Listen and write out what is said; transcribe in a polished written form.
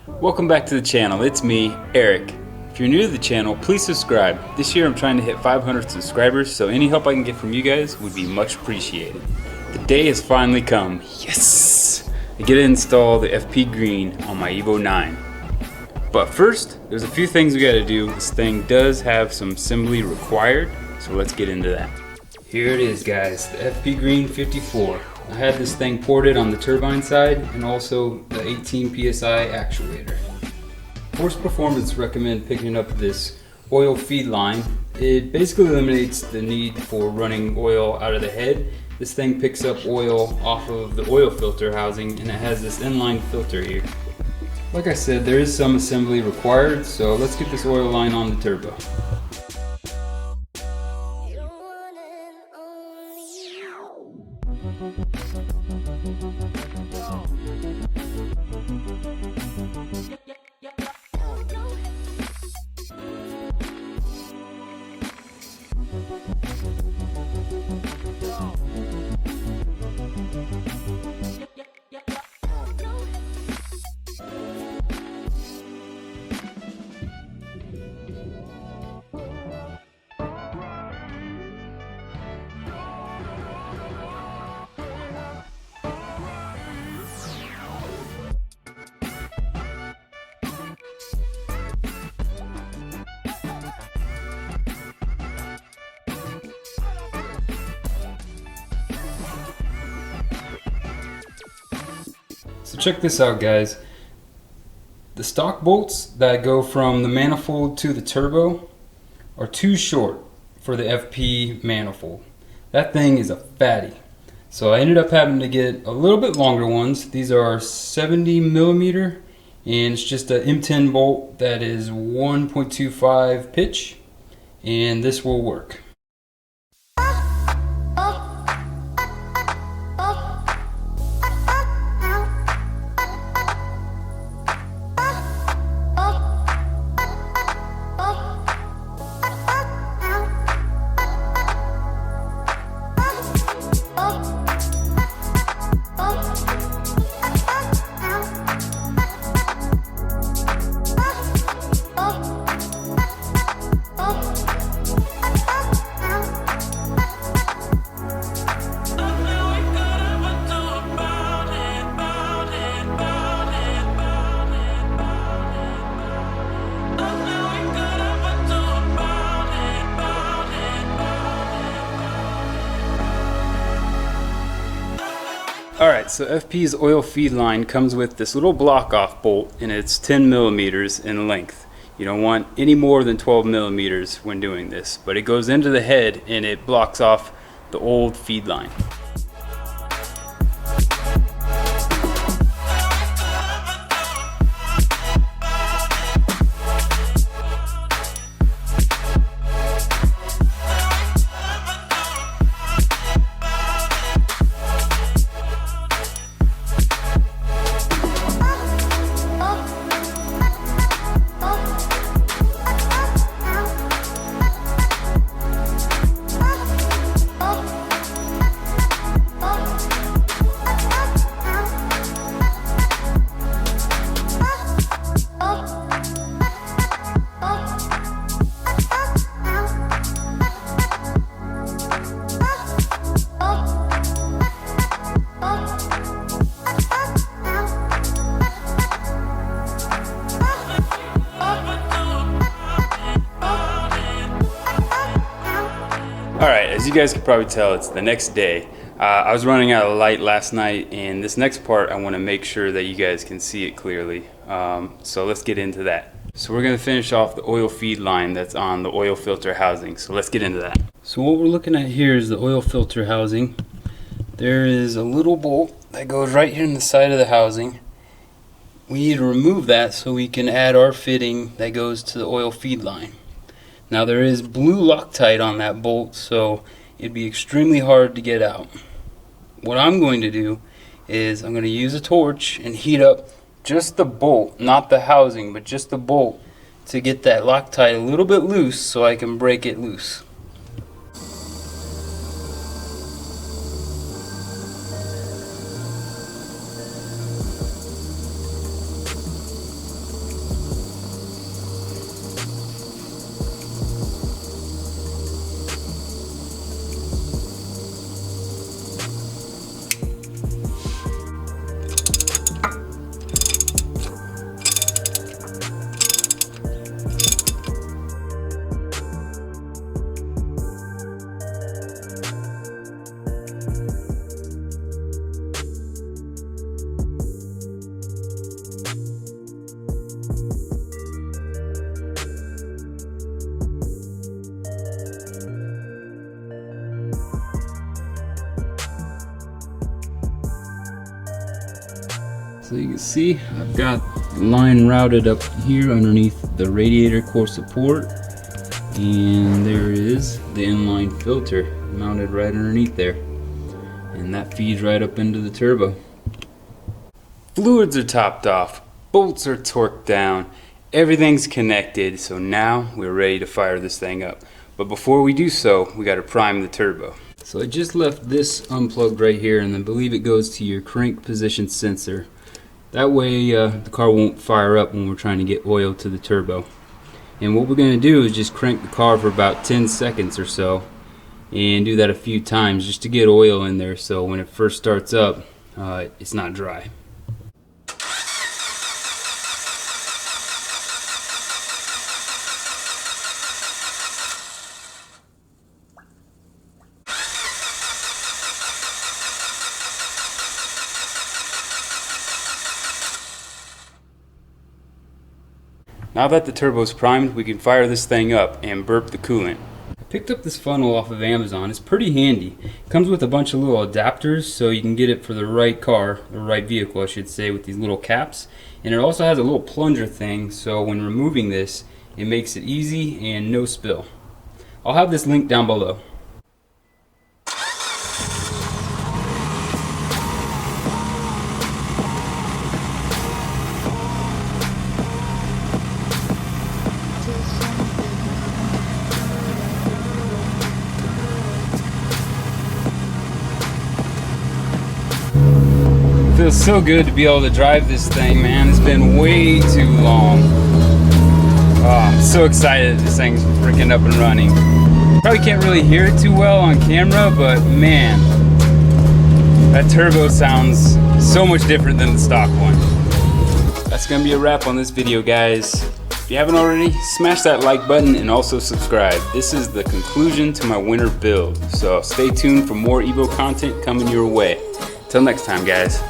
Welcome back to the channel. It's me, Eric. If you're new to the channel, please subscribe. This year I'm trying to hit 500 subscribers, so any help I can get from you guys would be much appreciated. The day has finally come. Yes! I get to install the FP Green on my Evo 9. But first, there's a few things we gotta do. This thing does have some assembly required, so let's get into that. Here it is, guys, the FP Green 54. I had this thing ported on the turbine side and also the 18 PSI actuator. Force Performance recommend picking up this oil feed line. It basically eliminates the need for running oil out of the head. This thing picks up oil off of the oil filter housing, and it has this inline filter here. Like I said, there is some assembly required, so let's get this oil line on the turbo. So check this out, guys. The stock bolts that go from the manifold to the turbo are too short for the FP manifold. That thing is a fatty. So I ended up having to get a little bit longer ones. These are 70 millimeter, and it's just an M10 bolt that is 1.25 pitch, and this will work. Alright, so FP's oil feed line comes with this little block off bolt, and it's 10 millimeters in length. You don't want any more than 12 millimeters when doing this, but it goes into the head and it blocks off the old feed line. Alright, as you guys can probably tell, it's the next day. I was running out of light last night, and this next part I want to make sure that you guys can see it clearly. So let's get into that. So we're going to finish off the oil feed line that's on the oil filter housing. So let's get into that. So what we're looking at here is the oil filter housing. There is a little bolt that goes right here in the side of the housing. We need to remove that so we can add our fitting that goes to the oil feed line. Now there is blue Loctite on that bolt, so it'd be extremely hard to get out. What I'm going to do is I'm going to use a torch and heat up just the bolt, not the housing, but just the bolt, to get that Loctite a little bit loose so I can break it loose. So you can see I've got the line routed up here underneath the radiator core support, and there is the inline filter mounted right underneath there, and that feeds right up into the turbo. Fluids are topped off, bolts are torqued down, everything's connected, so now we're ready to fire this thing up. But before we do so, we got to prime the turbo. So I just left this unplugged right here, and I believe it goes to your crank position sensor. That way the car won't fire up when we're trying to get oil to the turbo. And what we're going to do is just crank the car for about 10 seconds or so, and do that a few times just to get oil in there, so when it first starts up it's not dry. Now that the turbo's primed, we can fire this thing up and burp the coolant. I picked up this funnel off of Amazon. It's pretty handy. It comes with a bunch of little adapters so you can get it for the right car, the right vehicle I should say, with these little caps. And it also has a little plunger thing, so when removing this, it makes it easy and no spill. I'll have this link down below. Feels so good to be able to drive this thing, man. It's been way too long. Oh, I'm so excited this thing's freaking up and running. Probably can't really hear it too well on camera, but man, that turbo sounds so much different than the stock one. That's gonna be a wrap on this video, guys. If you haven't already, smash that like button and also subscribe. This is the conclusion to my winter build, so stay tuned for more Evo content coming your way. Till next time, guys.